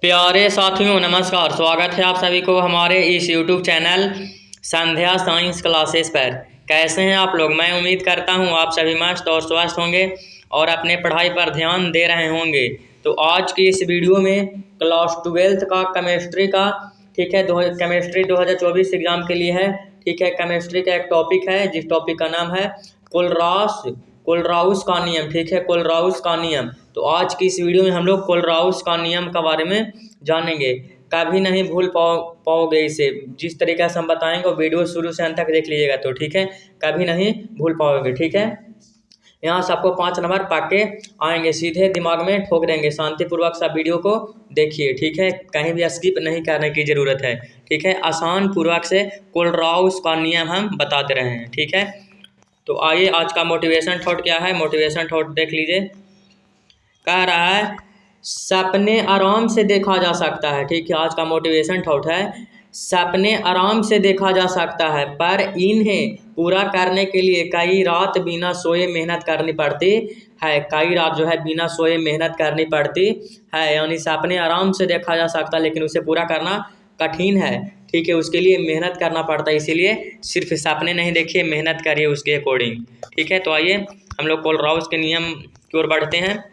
प्यारे साथियों नमस्कार। स्वागत है आप सभी को हमारे इस YouTube चैनल संध्या साइंस क्लासेस पर। कैसे हैं आप लोग? मैं उम्मीद करता हूं आप सभी मस्त और स्वस्थ होंगे और अपने पढ़ाई पर ध्यान दे रहे होंगे। तो आज की इस वीडियो में क्लास 12th का केमिस्ट्री का ठीक है केमिस्ट्री 2024 एग्जाम के लिए है। ठीक है, केमिस्ट्री का एक टॉपिक है जिस टॉपिक का नाम है कोलराउस का नियम। ठीक है, कोलराउस का नियम। तो आज की इस वीडियो में हम लोग कोलराउस का नियम के बारे में जानेंगे। कभी नहीं भूल पाओगे इसे। जिस तरीके से हम बताएंगे वो वीडियो शुरू से अंत तक देख लीजिएगा तो ठीक है, कभी नहीं भूल पाओगे। ठीक है, यहाँ से आपको 5 नंबर पक्के आएंगे, सीधे दिमाग में ठोक देंगे। शांतिपूर्वक सब वीडियो को देखिए। ठीक है, कहीं भी स्किप नहीं करने की ज़रूरत है। ठीक है, आसान पूर्वक से कोलराउस का नियम हम बताते रहे हैं। ठीक है, तो आइए आज का मोटिवेशन थॉट क्या है। मोटिवेशन थॉट देख लीजिए। कह रहा है सपने आराम से देखा जा सकता है। ठीक है, आज का मोटिवेशन थॉट है सपने आराम से देखा जा सकता है, पर इन्हें पूरा करने के लिए कई रात बिना सोए मेहनत करनी पड़ती है। कई रात जो है बिना सोए मेहनत करनी पड़ती है। यानी सपने आराम से देखा जा सकता है लेकिन उसे पूरा करना कठिन है। ठीक है, उसके लिए मेहनत करना पड़ता है, इसीलिए सिर्फ सपने नहीं देखिए, मेहनत करिए उसके अकॉर्डिंग। ठीक है, तो आइए हम लोग कोलराउस के नियम की ओर बढ़ते हैं,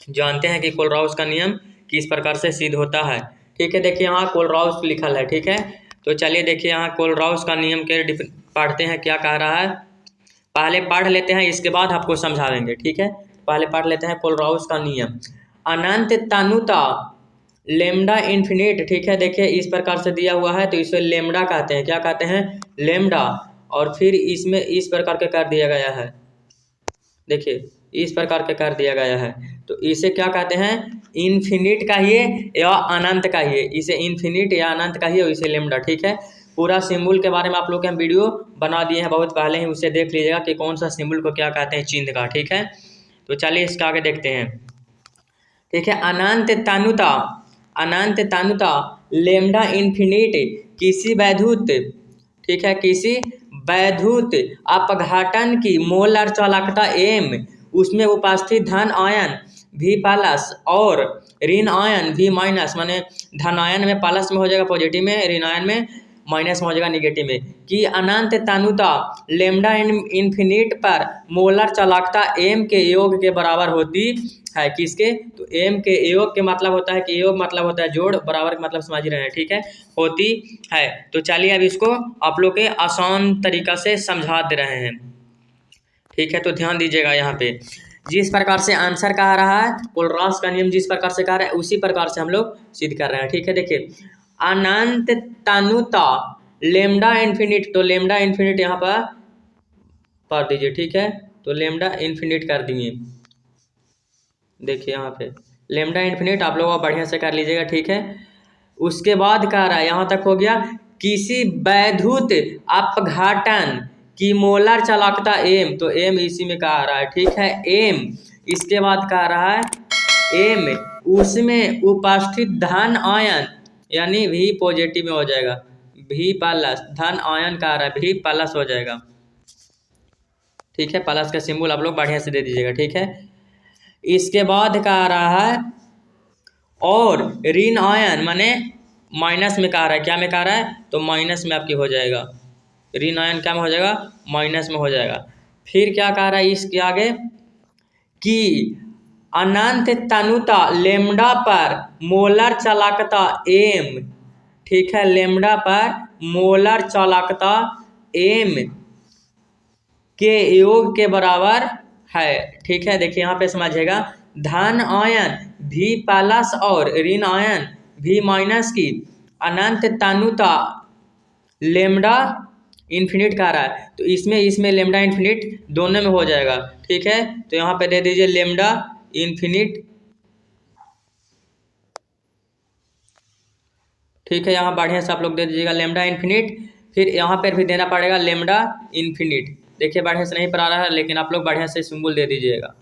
जानते हैं कि कोलराउस का नियम किस प्रकार से सिद्ध होता है। ठीक है, देखिए यहाँ कोलराउस लिखल है। ठीक है, तो चलिए देखिए यहाँ कोलराउस का नियम के पढ़ते हैं क्या कह रहा है। पहले पढ़ लेते हैं, इसके बाद आपको समझाएंगे। ठीक है, पहले पढ़ लेते हैं कोलराउस का नियम। अनंत तनुता लेमडा इन्फिनिट। ठीक है, देखिए इस प्रकार से दिया हुआ है तो इसे लेमडा कहते हैं। क्या कहते हैं? लेमडा। और फिर इसमें इस प्रकार के कर दिया गया है। देखिए इस प्रकार के कर दिया गया है तो इसे क्या कहते हैं? इन्फिनिट कहिए या अनंत कहिए। इसे इन्फिनिट या अनंत कहिए और इसे लेमडा। ठीक है, पूरा सिंबल के बारे में आप लोग के हम वीडियो बना दिए हैं बहुत पहले ही, उसे देख लीजिएगा कि कौन सा सिंबल को क्या कहते हैं, चिन्ह का। ठीक है, तो चलिए इसका आगे देखते हैं। ठीक है, अनंत तनुता लेमडा इन्फिनिट किसी वैद्युत ठीक है किसी वैद्युत अपघटन की मोलर चालकता एम, उसमें उपस्थित धन आयन V प्लस और ऋण आयन V माइनस, माने धन आयन में प्लस में हो जाएगा पॉजिटिव में, ऋण आयन में माइनस में हो जाएगा निगेटिव में, कि अनंत तनुता लेमडा इन्फिनिट पर मोलर चालकता m के योग के बराबर होती है। किसके? तो m के योग के मतलब होता है कि योग मतलब होता है जोड़, बराबर मतलब समझ ही रहे हैं। ठीक है, होती है। तो चलिए अब इसको आप लोग के आसान तरीका से समझा दे रहे हैं। ठीक है, तो ध्यान दीजिएगा यहाँ पे जिस प्रकार से आंसर कह रहा है, कोलराउस का नियम जिस प्रकार से कह रहा है उसी प्रकार से हम लोग सिद्ध कर रहे हैं। ठीक है, देखिए अनंत तनुता लेमडा इन्फिनिट, तो लेमडा इन्फिनिट यहाँ पर पढ़ दीजिए। ठीक है, तो लेमडा इन्फिनिट कर दिए। देखिए यहाँ पे लेमडा इन्फिनिट आप लोग बढ़िया से कर लीजिएगा। ठीक है, उसके बाद कह रहा है यहाँ तक हो गया, किसी वैद्युत अपघटन की मोलर चालकता एम, तो एम इसी में कह रहा है। ठीक है, एम। इसके बाद कह रहा है एम उसमें उपस्थित धन आयन, यानी V पॉजिटिव में हो जाएगा, V प्लस धन आयन कह रहा है, V प्लस हो जाएगा। ठीक है, प्लस का सिंबल आप लोग बढ़िया से दे दीजिएगा। ठीक है, इसके बाद कह रहा है और ऋण आयन माने माइनस में कह रहा है। क्या में कह रहा है? तो माइनस में आपकी हो जाएगा, ऋण आयन क्या में हो जाएगा? माइनस में हो जाएगा। फिर क्या कह रहा है इसके आगे कि अनंत तनुता लेमडा पर मोलर चालकता एम, ठीक है, लेमडा पर मोलर चालकता एम के योग के बराबर है। ठीक है, देखिए यहाँ पे समझिएगा, धन आयन V प्लस और ऋण आयन V माइनस की अनंत तनुता लेमडा इन्फिनिट कह रहा है तो इसमें लेमडा इन्फिनिट दोनों में हो जाएगा। ठीक है, तो यहाँ पे दे दीजिए लेमडा इन्फिनिट। ठीक है, यहाँ बढ़िया से आप लोग दे दीजिएगा लेमडा इन्फिनिट। फिर यहाँ पर भी देना पड़ेगा लेमडा इन्फिनिट। देखिए बढ़िया से नहीं पढ़ा रहा है लेकिन आप लोग बढ़िया से सिंबल दे दीजिएगा।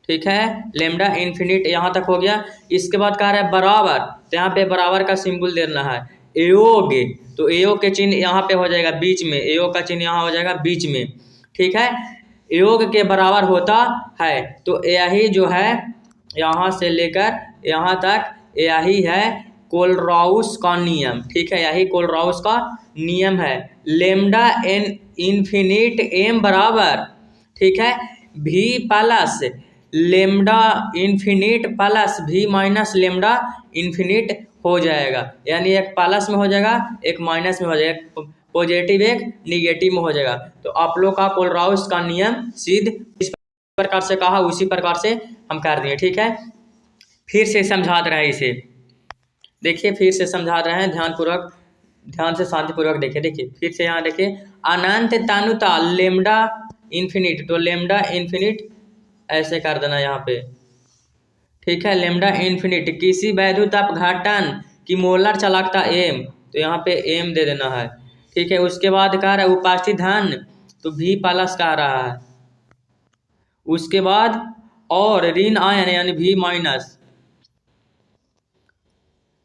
ठीक है, लेमडा इन्फिनिट यहाँ तक हो गया। इसके बाद कह रहा है बराबर, तो यहाँ पे बराबर का सिंबल देना है। योग, तो योग के चिन्ह यहाँ पे हो जाएगा बीच में, योग का चिन्ह यहाँ हो जाएगा बीच में। ठीक है, योग के बराबर होता है, तो यही जो है यहाँ से लेकर यहाँ तक यही है कोलराउस का नियम। ठीक है, यही कोलराउस का नियम है। लेमडा एन इन्फिनिट एम बराबर, ठीक है, भी प्लस लेमडा इन्फिनिट प्लस भी माइनस लेमडा इन्फिनिट हो जाएगा। यानी एक प्लस में हो जाएगा, एक माइनस में हो जाएगा, एक पॉजिटिव एक निगेटिव में हो जाएगा। तो आप लोग का कोलराउस का नियम सिद्ध इस प्रकार से कहा, उसी प्रकार से हम कर दिए। ठीक है, फिर से समझा रहे हैं इसे, देखिए फिर से समझा रहे हैं, ध्यानपूर्वक, ध्यान से शांतिपूर्वक देखिए। देखिए फिर से यहाँ देखिए, अनंत तानुता लेमडा इन्फिनिट, तो लेमडा इन्फिनिट ऐसे कर देना यहाँ पे। ठीक है, लेमडा इन्फिनिट किसी वैद्युत अपघटन की मोलर चालकता एम, तो यहाँ पे एम दे देना है। ठीक है, उसके बाद कह रहा है उपस्थित धन, तो भी प्लस कह रहा है। उसके बाद और ऋण आयन यानी भी माइनस।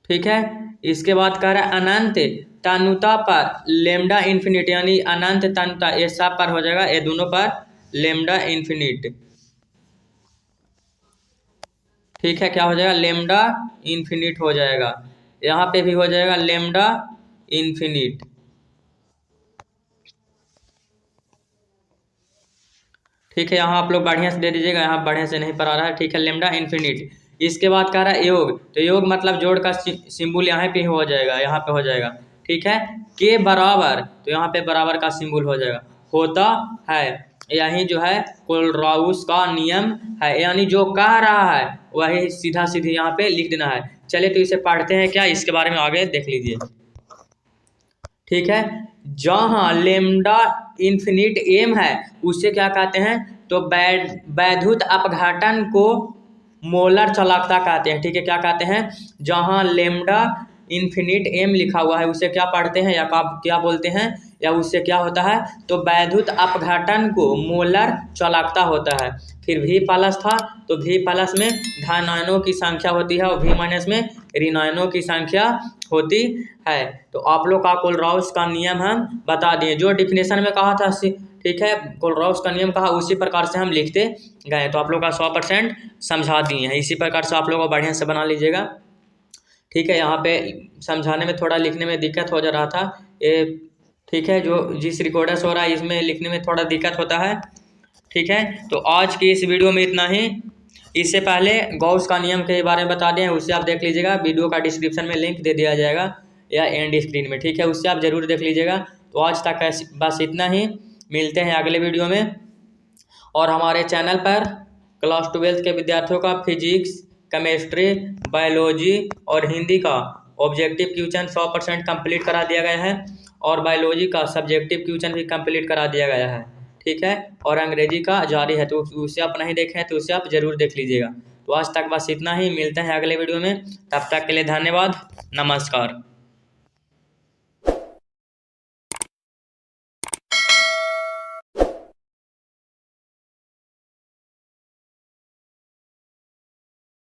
ठीक है, इसके बाद कह रहा है अनंत तनुता पर लेमडा इन्फिनिट, यानी अनंत तनुता, ये सब पर हो जाएगा, ये दोनों पर लेमडा इन्फिनिट। ठीक है, क्या हो जाएगा, लेमडा इन्फिनिट हो जाएगा। यहाँ पे भी हो जाएगा लेमडा इन्फिनिट। ठीक है, यहाँ आप लोग बढ़िया से दे दीजिएगा, यहाँ बढ़िया से नहीं पढ़ा रहा है। ठीक है, लेमडा इन्फिनिट। इसके बाद कह रहा है योग, तो योग मतलब जोड़ का सिंबल यहाँ पे हो जाएगा, यहाँ पे हो जाएगा। ठीक है, के बराबर, तो यहाँ पे बराबर का सिंबल हो जाएगा, होता है। यही जो है कोलराउस का नियम है, यानी जो कह रहा है वही सीधा सीधे यहाँ पे लिख देना है। चलिए तो इसे पढ़ते हैं क्या, इसके बारे में आगे देख लीजिए। ठीक है, जहाँ लेमडा इन्फिनिट एम है उसे क्या कहते हैं, तो वैद्युत अपघटन को मोलर चालकता कहते हैं। ठीक है, क्या कहते हैं, जहाँ लेमडा इन्फिनिट एम लिखा हुआ है उसे क्या पढ़ते हैं या क्या बोलते हैं, या उससे क्या होता है, तो वैद्युत अपघटन को मोलर चालकता होता है। फिर भी प्लस था, तो भी प्लस में धन आयनों की संख्या होती है और भी माइनस में ऋण आयनों की संख्या होती है। तो आप लोग का कोलराउस का नियम हम बता दिए, जो डिफिनेशन में कहा था। ठीक है, कोलराउस का नियम कहा, उसी प्रकार से हम लिखते गए, तो आप लोग का 100% समझा दिए हैं। इसी प्रकार से आप लोग को बढ़िया से बना लीजिएगा। ठीक है, यहाँ पे समझाने में थोड़ा लिखने में दिक्कत हो जा रहा था ये। ठीक है, जो जिस रिकॉर्डर्स हो रहा है इसमें लिखने में थोड़ा दिक्कत होता है। ठीक है, तो आज की इस वीडियो में इतना ही। इससे पहले गॉस का नियम के बारे में बता दें, उससे आप देख लीजिएगा, वीडियो का डिस्क्रिप्शन में लिंक दे दिया जाएगा या एंड स्क्रीन में। ठीक है, उससे आप ज़रूर देख लीजिएगा। तो आज तक बस इतना ही, मिलते हैं अगले वीडियो में। और हमारे चैनल पर क्लास 12 के विद्यार्थियों का फिजिक्स, केमिस्ट्री, बायोलॉजी और हिंदी का ऑब्जेक्टिव क्वेश्चन 100% कंप्लीट करा दिया गया है, और बायोलॉजी का सब्जेक्टिव क्वेश्चन भी कंप्लीट करा दिया गया है। ठीक है, और अंग्रेजी का जारी है, तो उसे आप नहीं देखे हैं तो उसे आप ज़रूर देख लीजिएगा। तो आज तक बस इतना ही, मिलते हैं अगले वीडियो में। तब तक के लिए धन्यवाद, नमस्कार।